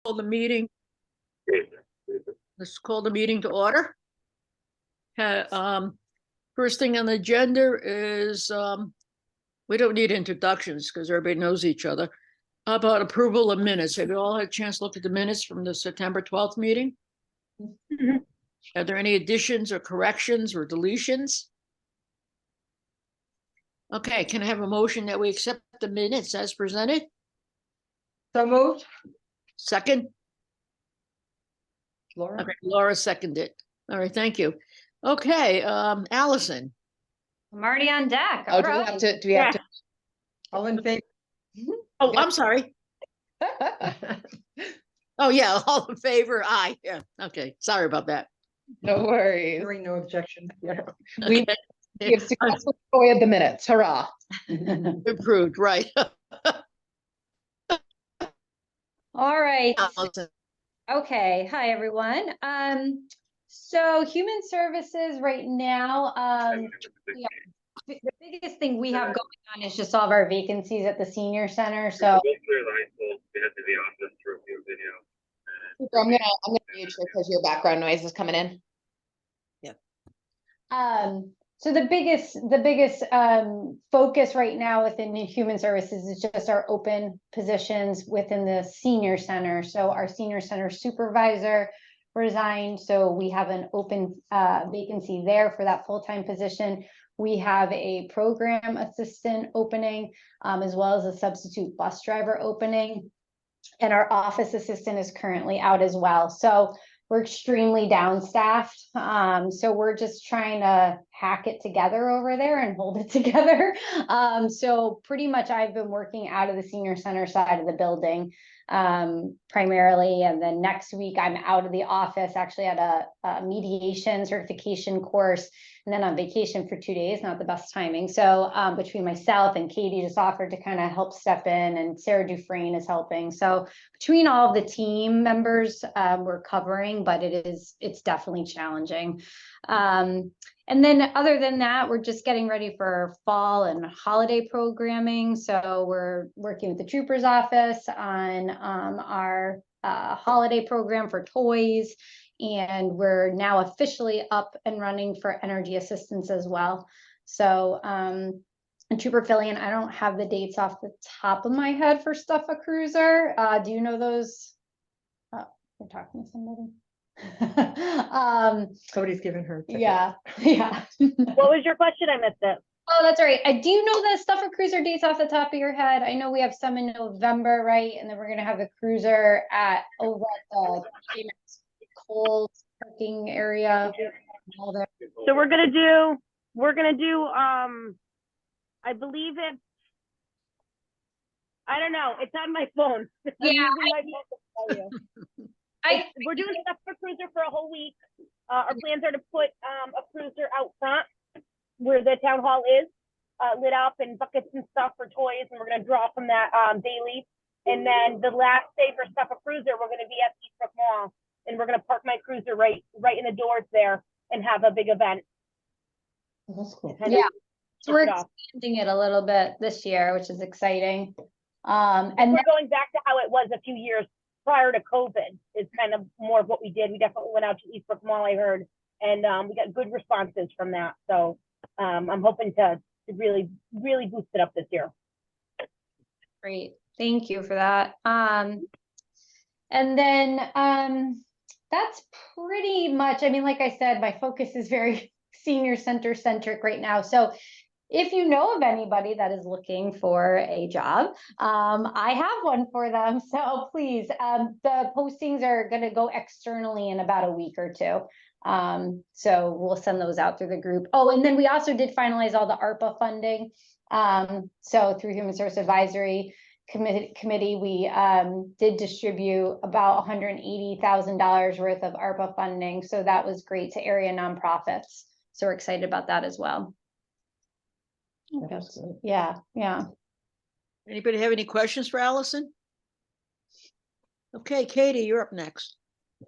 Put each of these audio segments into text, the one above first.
Call the meeting. Let's call the meeting to order. First thing on the agenda is, we don't need introductions because everybody knows each other. How about approval of minutes? Have you all had a chance to look at the minutes from the September 12th meeting? Are there any additions or corrections or deletions? Okay, can I have a motion that we accept the minutes as presented? So moved. Second? Laura? Okay, Laura seconded. All right, thank you. Okay, Allison. I'm already on deck. Oh, do we have to, all in favor? Oh, I'm sorry. Oh, yeah, all in favor? Aye, yeah, okay, sorry about that. No worries. Hearing no objection. Yeah. We have successfully avoided the minutes. Hurrah. Improved, right. All right. Allison. Okay. Hi, everyone. So human services right now, the biggest thing we have going on is just all of our vacancies at the senior center. So I'm gonna mute you because your background noise is coming in. so the biggest focus right now within the human services is just our open positions within the senior center. So our senior center supervisor resigned, so we have an open vacancy there for that full-time position. We have a program assistant opening, as well as a substitute bus driver opening, and our office assistant is currently out as well. So we're extremely down-staffed. So we're just trying to hack it together over there and hold it together. So pretty much I've been working out of the senior center side of the building, primarily. And then next week I'm out of the office, actually at a mediation certification course, and then on vacation for 2 days, not the best timing. So between myself and Katie just offered to kind of help step in, and Sarah Dufresne is helping. So between all of the team members, we're covering, but it's definitely challenging. And then other than that, we're just getting ready for fall and holiday programming. So we're working with the Troopers office on our holiday program for toys. And we're now officially up and running for energy assistance as well. So and Trooper Fillion, I don't have the dates off the top of my head for Stuff a Cruiser. Do you know those? Oh, we're talking to somebody. Somebody's given her. Yeah. What was your question? I missed it. Oh, that's right. I do know the Stuff a Cruiser dates off the top of your head. I know we have some in November, right? And then we're gonna have the cruiser over at the Coles parking area. All that. So we're gonna do I believe it's, I don't know, it's on my phone. Yeah, We're doing Stuff for Cruiser for a whole week. Our plans are to put a cruiser out front where the town hall is, lit up, and buckets and stuff for toys, and we're gonna draw from that daily. And then the last day for Stuff a Cruiser, we're gonna be at Eastbrook Mall, and we're gonna park my cruiser right in the doors there and have a big event. That's cool. Yeah. So we're expanding it a little bit this year, which is exciting. And we're going back to how it was a few years prior to COVID. Is kind of more of what we did. We definitely went out to Eastbrook Mall, I heard, and we got good responses from that. So I'm hoping to really boost it up this year. great, thank you for that. And then that's pretty much, I mean, like I said, my focus is very senior center centric right now. So if you know of anybody that is looking for a job, I have one for them. So please, the postings are going to go externally in about a week or two. So we'll send those out through the group. Oh, and then we also did finalize all the ARPA funding. So through Human Service Advisory Committee, we did distribute about $180,000 worth of ARPA funding. So that was great to area nonprofits. So we're excited about that as well. Absolutely. Yeah. Anybody have any questions for Allison? Okay, Katie, you're up next.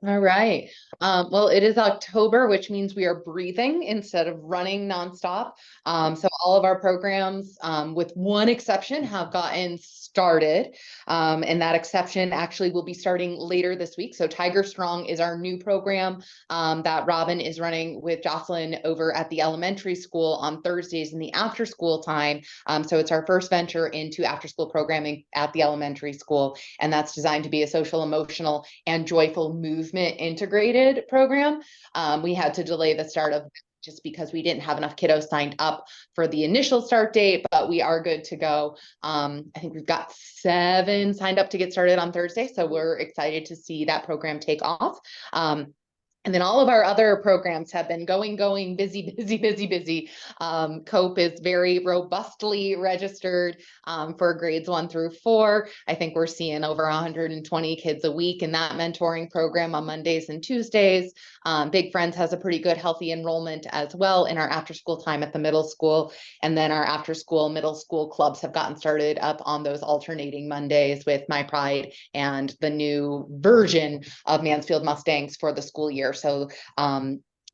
All right. Well, it is October, which means we are breathing instead of running nonstop. So all of our programs, with one exception, have gotten started. And that exception actually will be starting later this week. So Tiger Strong is our new program that Robin is running with Jocelyn over at the elementary school on Thursdays in the after school time. So it's our first venture into after school programming at the elementary school. And that's designed to be a social, emotional, and joyful movement integrated program. We had to delay the start of just because we didn't have enough kiddos signed up for the initial start date, but we are good to go. I think we've got 7 signed up to get started on Thursday. So we're excited to see that program take off. And then all of our other programs have been going, busy. COPE is very robustly registered for grades 1 through 4. I think we're seeing over 120 kids a week in that mentoring program on Mondays and Tuesdays. Big Friends has a pretty good healthy enrollment as well in our after school time at the middle school. And then our after school middle school clubs have gotten started up on those alternating Mondays with My Pride and the new version of Mansfield Mustangs for the school year. So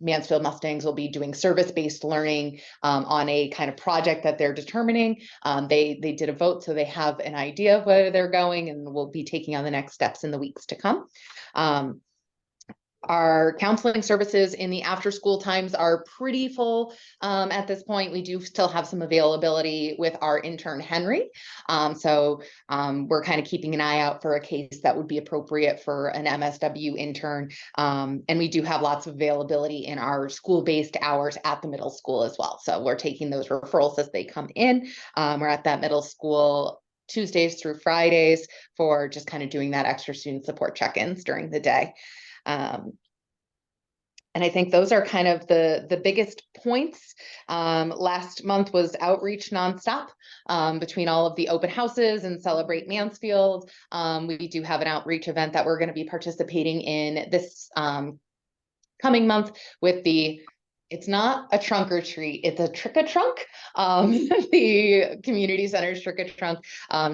Mansfield Mustangs will be doing service-based learning on a kind of project that they're determining. They did a vote, so they have an idea of where they're going, and we'll be taking on the next steps in the weeks to come. Our counseling services in the after school times are pretty full at this point. We do still have some availability with our intern Henry. So we're kind of keeping an eye out for a case that would be appropriate for an MSW intern. And we do have lots of availability in our school-based hours at the middle school as well. So we're taking those referrals as they come in. We're at that middle school Tuesdays through Fridays for just kind of doing that extra student support check-ins during the day. And I think those are kind of the biggest points. Last month was outreach nonstop between all of the open houses and Celebrate Mansfield. We do have an outreach event that we're going to be participating in this coming month with it's not a trunk or treat, it's a trick-a-trunk. The community center's trick-a-trunk.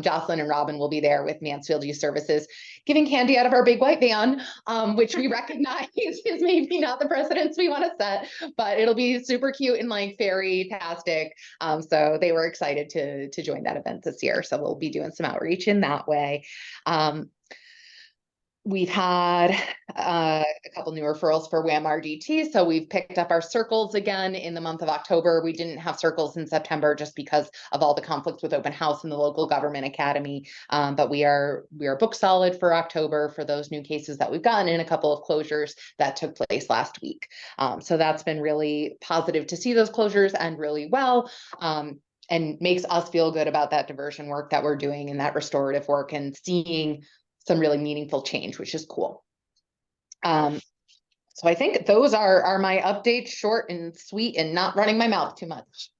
Jocelyn and Robin will be there with Mansfield Youth Services, giving candy out of our big white van, which we recognize is maybe not the precedence we want to set, but it'll be super cute and like fairy-tastic. So they were excited to join that event this year. So we'll be doing some outreach in that way. We've had a couple new referrals for WAM RDT. So we've picked up our circles again in the month of October. We didn't have circles in September just because of all the conflicts with open house and the local government academy. But we are book solid for October for those new cases that we've gotten and a couple of closures that took place last week. So that's been really positive to see those closures and really well. And makes us feel good about that diversion work that we're doing and that restorative work and seeing some really meaningful change, which is cool. So I think those are my updates, short and sweet and not running my mouth too much.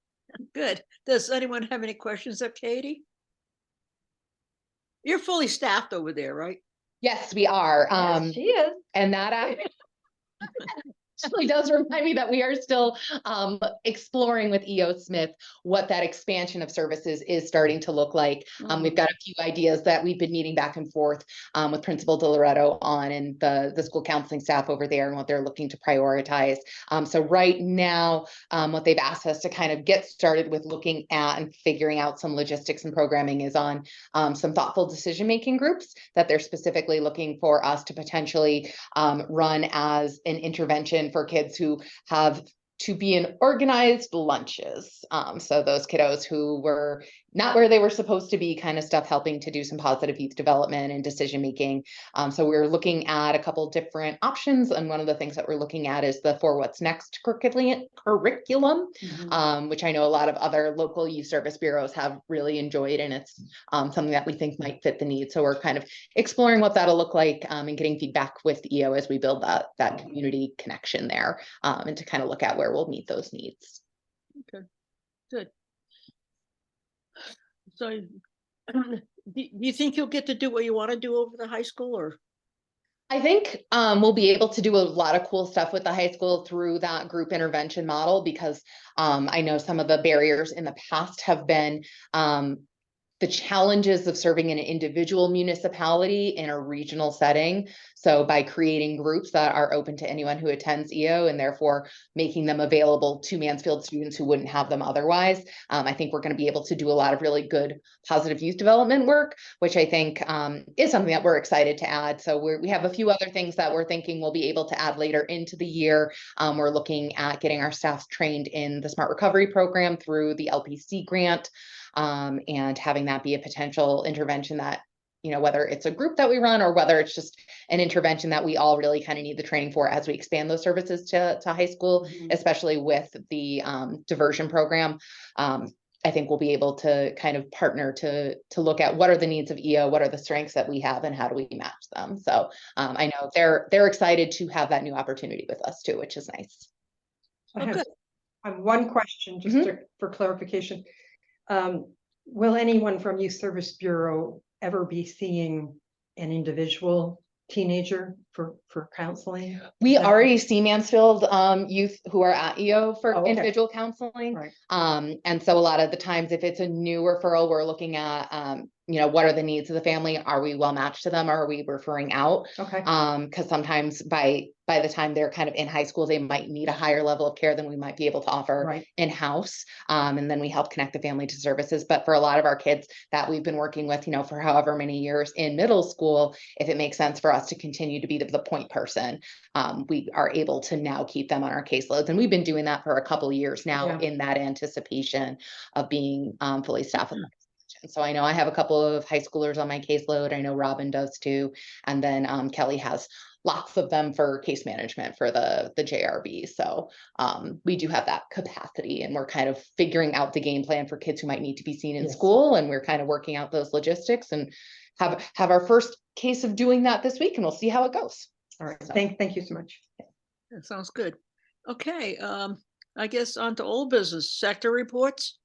Good. Does anyone have any questions of Katie? You're fully staffed over there, right? Yes, we are. Yes, she is. And that actually does remind me that we are still exploring with EO Smith what that expansion of services is starting to look like. We've got a few ideas that we've been meeting back and forth with Principal DeLoretto on and the school counseling staff over there and what they're looking to prioritize. So right now, what they've asked us to kind of get started with looking at and figuring out some logistics and programming is on some thoughtful decision-making groups that they're specifically looking for us to potentially run as an intervention for kids who have to be in organized lunches. So those kiddos who were not where they were supposed to be, kind of stuff, helping to do some positive youth development and decision making. So we're looking at a couple different options. And one of the things that we're looking at is the For What's Next curriculum, which I know a lot of other local youth service bureaus have really enjoyed. And it's something that we think might fit the need. So we're kind of exploring what that'll look like and getting feedback with EO as we build that community connection there and to kind of look at where we'll meet those needs. Okay, good. So do you think you'll get to do what you want to do over the high school, or? I think we'll be able to do a lot of cool stuff with the high school through that group intervention model, because I know some of the barriers in the past have been the challenges of serving in an individual municipality in a regional setting. So by creating groups that are open to anyone who attends EO and therefore making them available to Mansfield students who wouldn't have them otherwise, I think we're going to be able to do a lot of really good positive youth development work, which I think is something that we're excited to add. So we have a few other things that we're thinking we'll be able to add later into the year. We're looking at getting our staff trained in the Smart Recovery Program through the LPC grant, and having that be a potential intervention that, you know, whether it's a group that we run or whether it's just an intervention that we all really kind of need the training for as we expand those services to high school, especially with the diversion program. I think we'll be able to kind of partner to look at what are the needs of EO, what are the strengths that we have, and how do we match them. So I know they're excited to have that new opportunity with us too, which is nice. I Okay. have one question just for clarification. Will anyone from Youth Service Bureau ever be seeing an individual teenager for counseling? We that- already see Mansfield youth who are at EO for Oh, okay. individual counseling. Right. And so a lot of the times, if it's a new referral, we're looking at, you know, what are the needs of the family? Are we well matched to them? Or are we referring out? Okay. Because sometimes by the time they're kind of in high school, they might need a higher level of care than we might be able to offer Right. in-house. And then we help connect the family to services. But for a lot of our kids that we've been working with, you know, for however many years in middle school, if it makes sense for us to continue to be the point person, we are able to now keep them on our caseloads. And we've been doing that for a couple of years now, Yeah. in that anticipation of being fully staffed with. So I know I have a couple of high schoolers on my caseload. I know Robin does too. And then Kelly has lots of them for case management for the JRB. So we do have that capacity, and we're kind of figuring out the game plan for kids who might need to be seen in Yes. school. And we're kind of working out those logistics and have our first case of doing that this week, and we'll see how it goes. All right. So- Thank you so much. That sounds good. Okay, I guess on to old business, sector reports.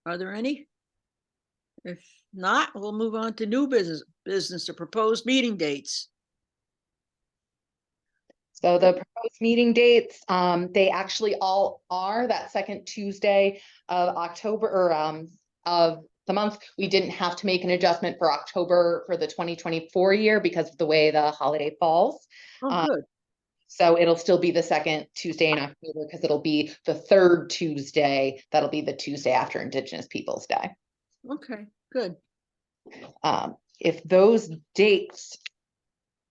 Are there any? If not, we'll move on to new business to proposed meeting dates. So the proposed meeting dates, they actually all are that second Tuesday of October, or of the month. We didn't have to make an adjustment for October for the 2024 year because of the way the holiday falls. Oh, good. So it'll still be the second Tuesday in October, because it'll be the third Tuesday. That'll be the Tuesday after Indigenous Peoples' Day. Okay, good. If those dates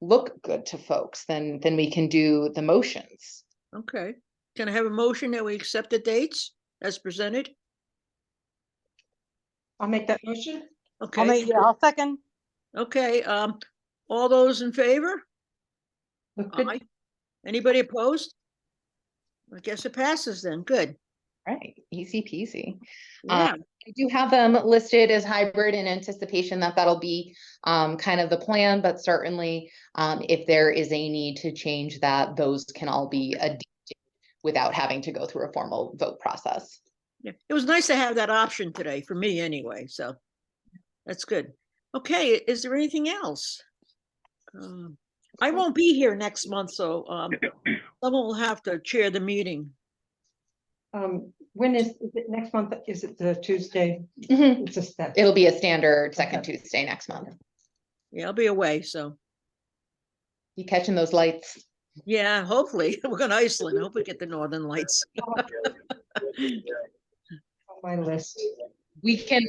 look good to folks, then we can do the motions. Okay. Can I have a motion that we accept the dates as presented? I'll make that motion. Okay, I'll second. okay, all those in favor? Look good. Aye. Anybody opposed? I guess it passes then, good. Right, easy peasy. Yeah, I do have them listed as hybrid in anticipation that that'll be kind of the plan, but certainly if there is a need to change that, those can all be adapted without having to go through a formal vote process. yeah. It was nice to have that option today, for me anyway, so that's good. Okay, is there anything else? I won't be here next month, so someone will have to chair the meeting. When is it next month? Is it the Tuesday? Mhm. It's a step. It'll be a standard second Okay. Tuesday next month. Yeah, I'll be away, so You catching those lights? yeah, hopefully. We're going to Iceland. I hope we get the northern lights. On my list. We can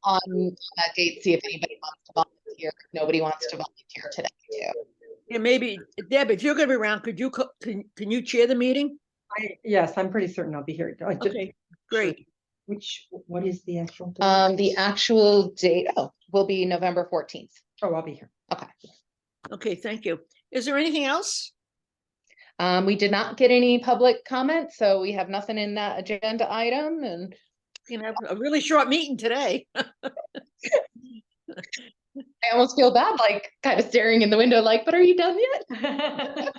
on that date see if anybody wants to volunteer. If nobody wants to volunteer today too. Yeah, maybe, Deb, if you're going to be around, could you, can you chair the meeting? Yes, I'm pretty certain I'll be here. Okay, great. What is the actual? date? The actual date will be November 14th. Oh, I'll be here. Okay, thank you. Is there anything else? We did not get any public comments, so we have nothing in that agenda item, and You know, a really short meeting today. I almost feel bad, like kind of staring in the window, like, but are you done yet?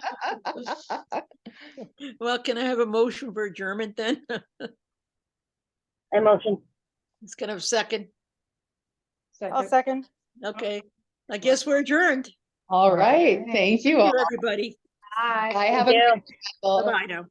Well, can I have a motion for adjournment then? I motion. It's kind of second. I'll second. Okay, I guess we're adjourned. All right, thank you all. Thank you, everybody. Hi. I have Thank a you. good Bye-bye now.